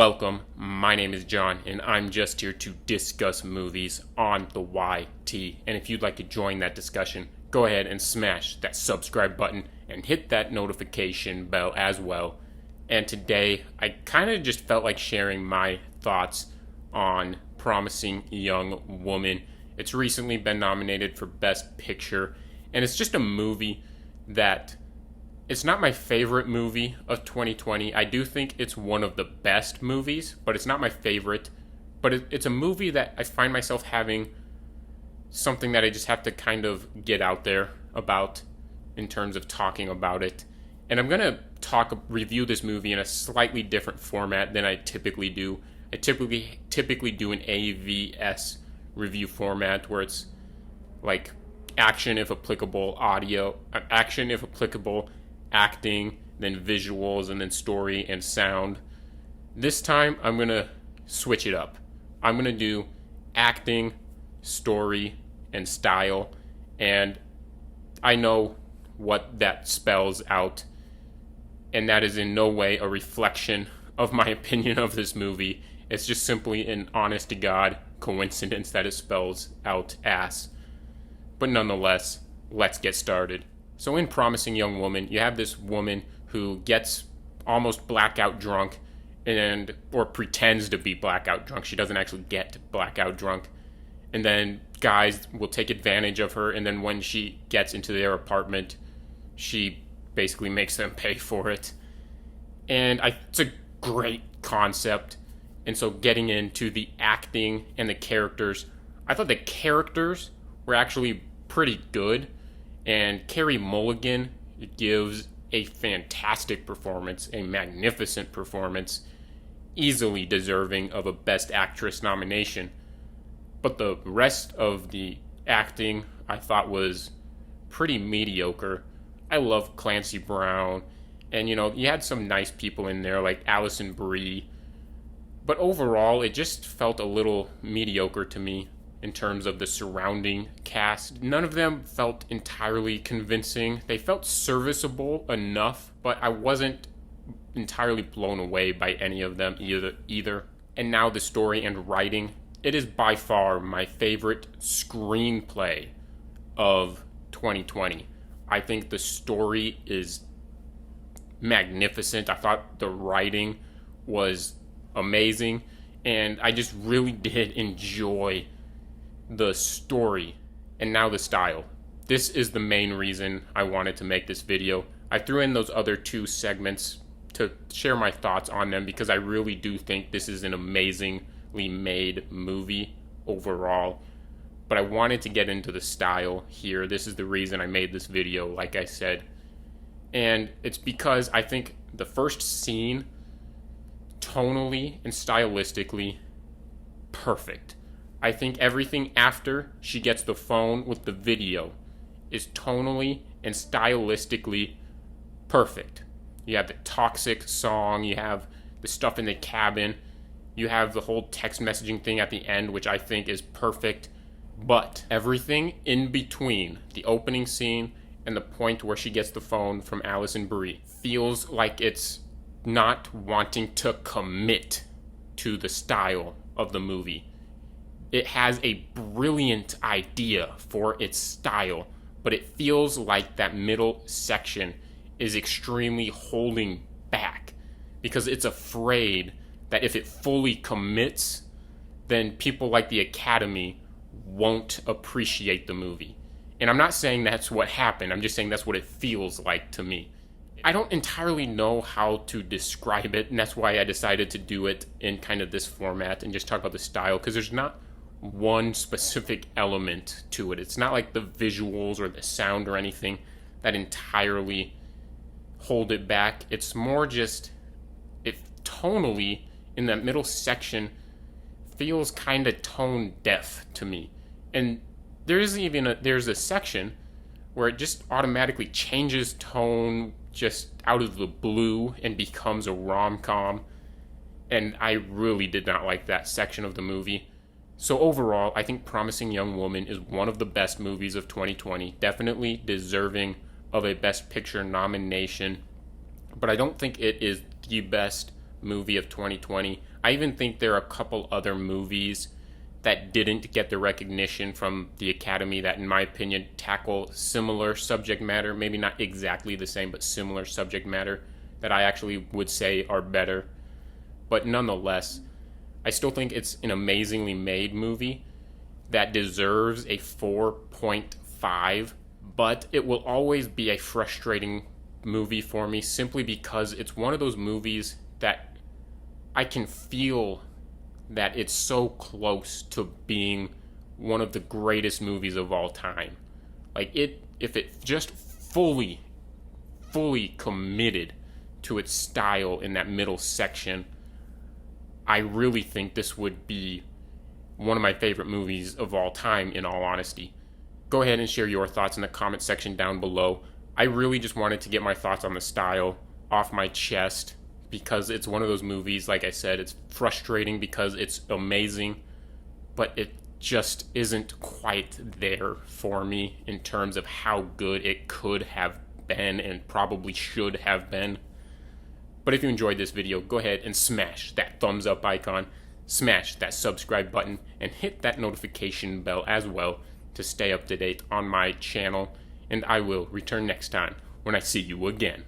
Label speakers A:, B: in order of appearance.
A: Welcome, my name is John, and I'm just here to discuss movies on the YT. And if you'd like to join that discussion, go ahead and smash that subscribe button and hit that notification bell as well. And today, I kind of just felt like sharing my thoughts on Promising Young Woman. It's recently been nominated for Best Picture, and it's just a movie that it's not my favorite movie of 2020. I do think it's one of the best movies, but it's not my favorite. But it's a movie that I find myself having something that I just have to kind of get out there about in terms of talking about it. And I'm going to review this movie in a slightly different format than I typically do. I typically do an AVS review format where it's like action if applicable, action if applicable, acting, then visuals, and then story and sound. This time, I'm going to switch it up. I'm going to do acting, story, and style, and I know what that spells out, and that is in no way a reflection of my opinion of this movie. It's just simply an honest-to-God coincidence that it spells out ass. But nonetheless, let's get started. So in Promising Young Woman, you have this woman who gets almost blackout drunk or pretends to be blackout drunk. She doesn't actually get blackout drunk. And then guys will take advantage of her, and then when she gets into their apartment, she basically makes them pay for it. And it's a great concept. And so getting into the acting and the characters, I thought the characters were actually pretty good. And Carey Mulligan gives a fantastic performance, a magnificent performance, easily deserving of a Best Actress nomination. But the rest of the acting I thought was pretty mediocre. I love Clancy Brown, and you had some nice people in there like Allison Brie. But overall, it just felt a little mediocre to me in terms of the surrounding cast. None of them felt entirely convincing. They felt serviceable enough, but I wasn't entirely blown away by any of them either. And now the story and writing. It is by far my favorite screenplay of 2020. I think the story is magnificent. I thought the writing was amazing, and I just really did enjoy the story. And now the style. This is the main reason I wanted to make this video. I threw in those other two segments to share my thoughts on them because I really do think this is an amazingly made movie overall. But I wanted to get into the style here. This is the reason I made this video, like I said. And it's because I think the first scene, tonally and stylistically, perfect. I think everything after she gets the phone with the video is tonally and stylistically perfect. You have the toxic song, you have the stuff in the cabin, you have the whole text messaging thing at the end, which I think is perfect. But everything in between the opening scene and the point where she gets the phone from Allison Brie feels like it's not wanting to commit to the style of the movie. It has a brilliant idea for its style, but it feels like that middle section is extremely holding back because it's afraid that if it fully commits, then people like the Academy won't appreciate the movie. And I'm not saying that's what happened, I'm just saying that's what it feels like to me. I don't entirely know how to describe it, and that's why I decided to do it in kind of this format and just talk about the style, because there's not one specific element to it. It's not like the visuals or the sound or anything that entirely hold it back. It's more just, it tonally, in that middle section, feels kind of tone deaf to me. And there's a section where it just automatically changes tone just out of the blue and becomes a rom-com. And I really did not like that section of the movie. So overall, I think Promising Young Woman is one of the best movies of 2020, definitely deserving of a Best Picture nomination, but I don't think it is the best movie of 2020. I even think there are a couple other movies that didn't get the recognition from the Academy that, in my opinion, tackle similar subject matter, maybe not exactly the same, but similar subject matter, that I actually would say are better. But nonetheless, I still think it's an amazingly made movie that deserves a 4.5, but it will always be a frustrating movie for me simply because it's one of those movies that I can feel that it's so close to being one of the greatest movies of all time. Like, if it just fully committed to its style in that middle section, I really think this would be one of my favorite movies of all time, in all honesty. Go ahead and share your thoughts in the comment section down below. I really just wanted to get my thoughts on the style off my chest because it's one of those movies, like I said, it's frustrating because it's amazing, but it just isn't quite there for me in terms of how good it could have been and probably should have been. But if you enjoyed this video, go ahead and smash that thumbs up icon, smash that subscribe button, and hit that notification bell as well to stay up to date on my channel, and I will return next time when I see you again.